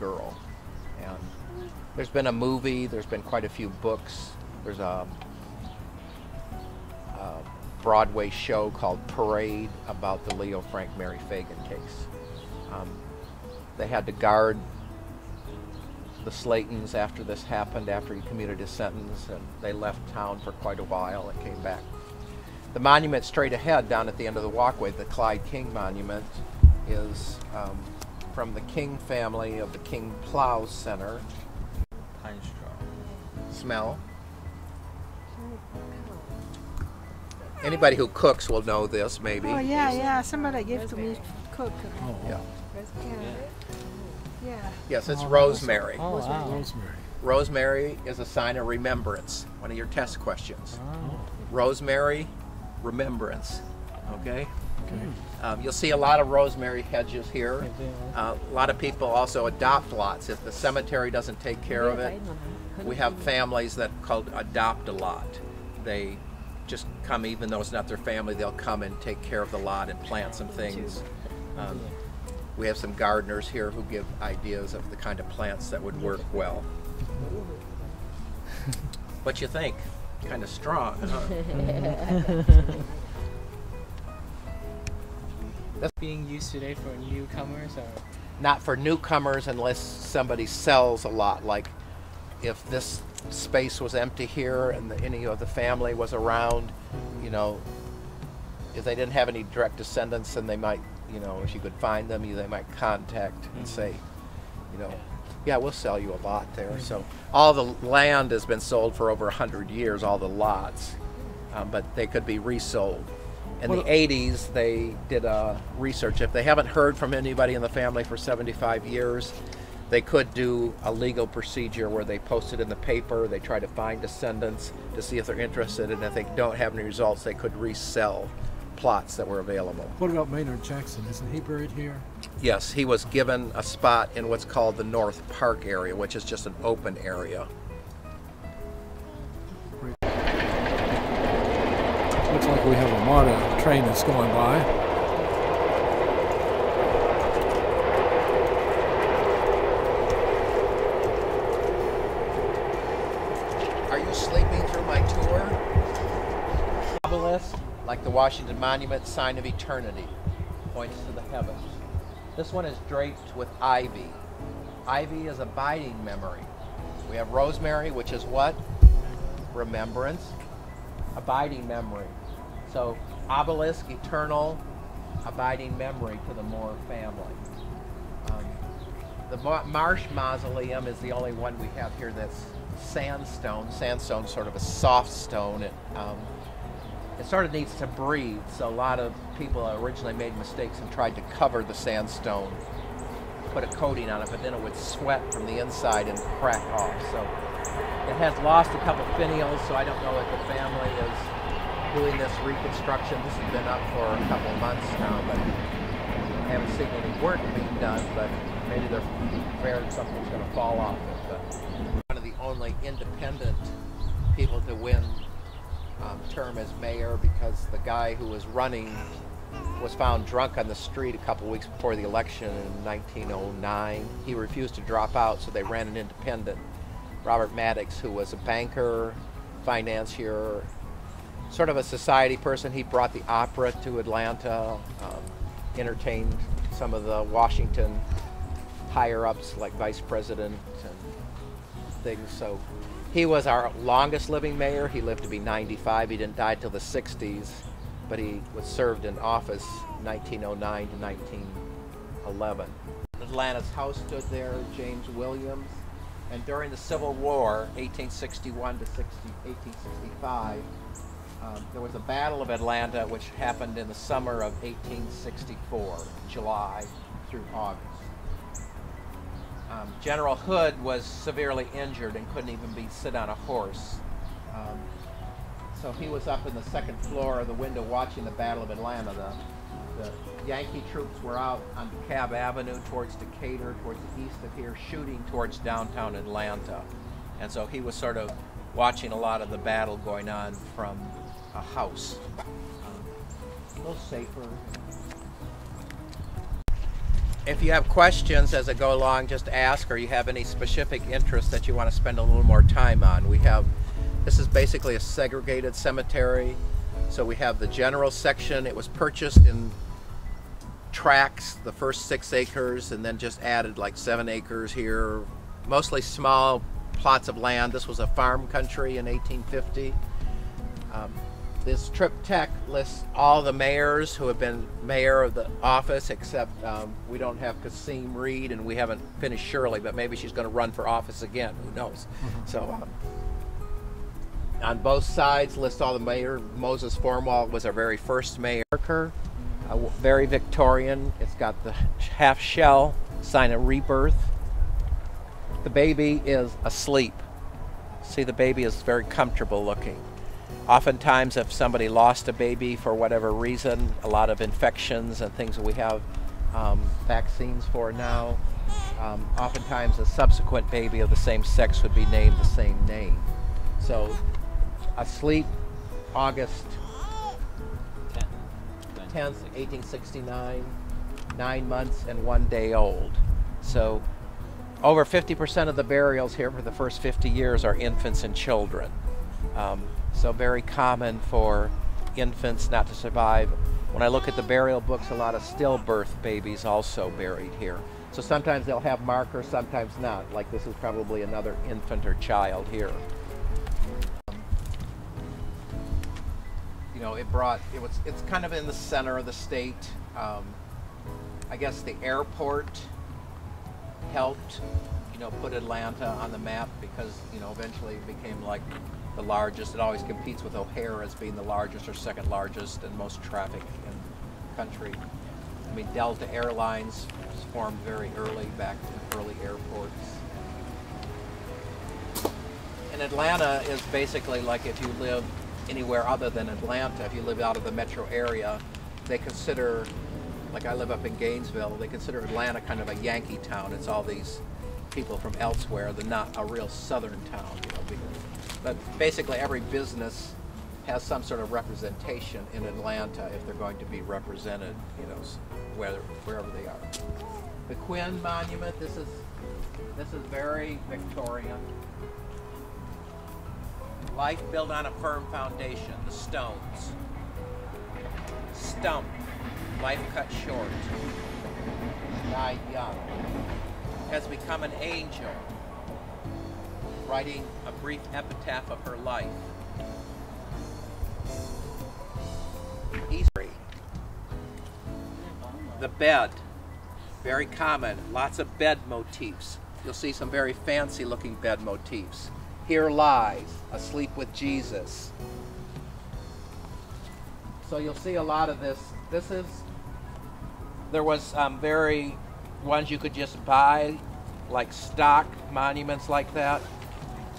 girl. And there's been a movie, there's been quite a few books. There's a Broadway show called Parade about the Leo Frank Mary Fagan case. They had to guard the Slaytons after this happened, after he commuted his sentence, and they left town for quite a while and came back. The monument straight ahead down at the end of the walkway, the Clyde King Monument, is from the King family of the King Plow Center. Pine straw. Smell. Anybody who cooks will know this, maybe. Oh yeah, somebody gave to me to cook. Oh, Yeah. Yeah. Yes, it's rosemary. Oh, wow. Rosemary. Rosemary is a sign of remembrance. One of your test questions. Oh. Rosemary, remembrance. Okay? Okay. You'll see a lot of rosemary hedges here. A lot of people also adopt lots. If the cemetery doesn't take care of it, we have families that called adopt a lot. They just come, even though it's not their family, they'll come and take care of the lot and plant some things. We have some gardeners here who give ideas of the kind of plants that would work well. What you think? Kind of strong, huh? That's being used today for newcomers, or? Not for newcomers unless somebody sells a lot. Like if this space was empty here and any of the family was around, you know, if they didn't have any direct descendants, then they might, you know, if you could find them, they might contact and say, you know, yeah, we'll sell you a lot there. So all the land has been sold for over 100 years, all the lots, but they could be resold. In the 80s, they did a research. If they haven't heard from anybody in the family for 75 years, they could do a legal procedure where they post it in the paper, they try to find descendants to see if they're interested, and if they don't have any results, they could resell plots that were available. What about Maynard Jackson? Isn't he buried here? Yes, he was given a spot in what's called the North Park area, which is just an open area. Looks like we have a MARTA train that's going by. Are you sleeping through my tour? Obelisk, like the Washington Monument, sign of eternity, points to the heavens. This one is draped with ivy. Ivy is abiding memory. We have rosemary, which is what? Remembrance. Abiding memory. So obelisk, eternal, abiding memory to the Moore family. The Marsh Mausoleum is the only one we have here that's sandstone. Sandstone's sort of a soft stone. It sort of needs to breathe, so a lot of people originally made mistakes and tried to cover the sandstone, put a coating on it, but then it would sweat from the inside and crack off. So it has lost a couple finials, so I don't know if the family is doing this reconstruction. This has been up for a couple of months now, but I haven't seen any work being done, but maybe they're afraid something's going to fall off it. But one of the only independent people to win term as mayor, because the guy who was running was found drunk on the street a couple weeks before the election in 1909. He refused to drop out, so they ran an independent. Robert Maddox, who was a banker, financier, sort of a society person. He brought the opera to Atlanta, entertained some of the Washington higher-ups like vice president and things. So he was our longest living mayor. He lived to be 95. He didn't die till the 60s, but he was served in office 1909 to 1911. Atlanta's house stood there, James Williams, and during the Civil War, 1861 to 1865, there was a Battle of Atlanta which happened in the summer of 1864, July through August. General Hood was severely injured and couldn't even sit on a horse. So he was up in the second floor of the window watching the Battle of Atlanta. The Yankee troops were out on DeKalb Avenue towards Decatur, towards the east of here, shooting towards downtown Atlanta. And so he was sort of watching a lot of the battle going on from a house. A little safer. if you have questions as I go along, just ask, or you have any specific interest that you want to spend a little more time on. This is basically a segregated cemetery. So we have the general section. It was purchased in tracts, the first 6 acres, and then just added like 7 acres here. Mostly small plots of land. This was a farm country in 1850. This triptych lists all the mayors who have been mayor of the office, except we don't have Kasim Reed, and we haven't finished Shirley, but maybe she's going to run for office again. Who knows? So on both sides list all the mayors. Moses Formwalt was our very first mayor. Very Victorian. It's got the half shell, sign of rebirth. The baby is asleep. See, the baby is very comfortable looking. Oftentimes, if somebody lost a baby for whatever reason, a lot of infections and things that we have vaccines for now, oftentimes a subsequent baby of the same sex would be named the same name. So, asleep, August 10th, 1869, 9 months and 1 day old. So, over 50% of the burials here for the first 50 years are infants and children. So very common for infants not to survive. When I look at the burial books, a lot of stillbirth babies also buried here. So sometimes they'll have markers, sometimes not. Like this is probably another infant or child here. You know, it's kind of in the center of the state. I guess the airport helped, you know, put Atlanta on the map because, you know, eventually it became like the largest. It always competes with O'Hare as being the largest or second largest and most traffic in the country. I mean, Delta Airlines was formed very early, back in early airports. And Atlanta is basically like if you live anywhere other than Atlanta, if you live out of the metro area, they consider, like I live up in Gainesville, they consider Atlanta kind of a Yankee town. It's all these people from elsewhere. They're not a real southern town, you know. But basically every business has some sort of representation in Atlanta if they're going to be represented, you know, wherever they are. The Quinn Monument, this is very Victorian. Life built on a firm foundation, the stones. Stump, life cut short. Died young. Has become an angel, writing a brief epitaph of her life. History. The bed, very common, lots of bed motifs. You'll see some very fancy looking bed motifs. Here lies, asleep with Jesus. So you'll see a lot of this. There was very ones you could just buy, like stock monuments like that.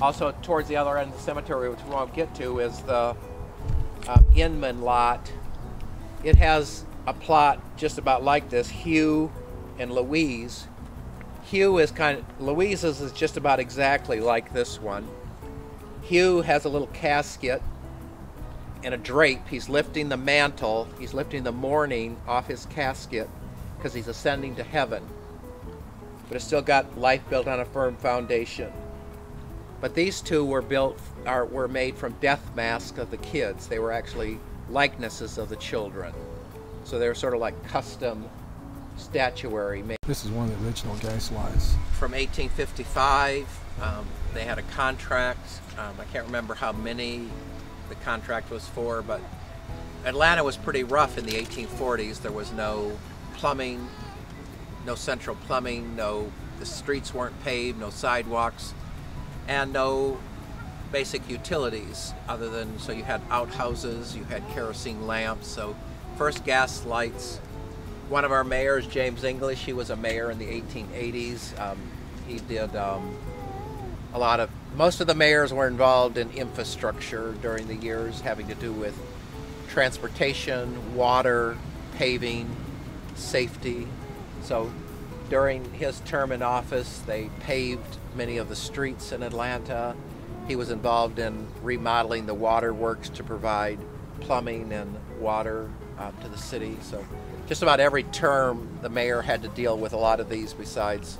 Also, towards the other end of the cemetery, which we won't get to, is the Inman lot. It has a plot just about like this, Hugh and Louise. Hugh is Louise's is just about exactly like this one. Hugh has a little casket and a drape. He's lifting the mantle, he's lifting the mourning off his casket because he's ascending to heaven. But it's still got life built on a firm foundation. But these two were made from death masks of the kids. They were actually likenesses of the children. So they were sort of like custom statuary made. This is one of the original gas lights. From 1855, they had a contract. I can't remember how many the contract was for, but Atlanta was pretty rough in the 1840s. There was no plumbing, no central plumbing, the streets weren't paved, no sidewalks, and no basic utilities other than, so you had outhouses, you had kerosene lamps, so first gas lights. One of our mayors, James English, he was a mayor in the 1880s. He did most of the mayors were involved in infrastructure during the years having to do with transportation, water, paving, safety. So during his term in office, they paved many of the streets in Atlanta. He was involved in remodeling the water works to provide plumbing and water to the city. So just about every term, the mayor had to deal with a lot of these besides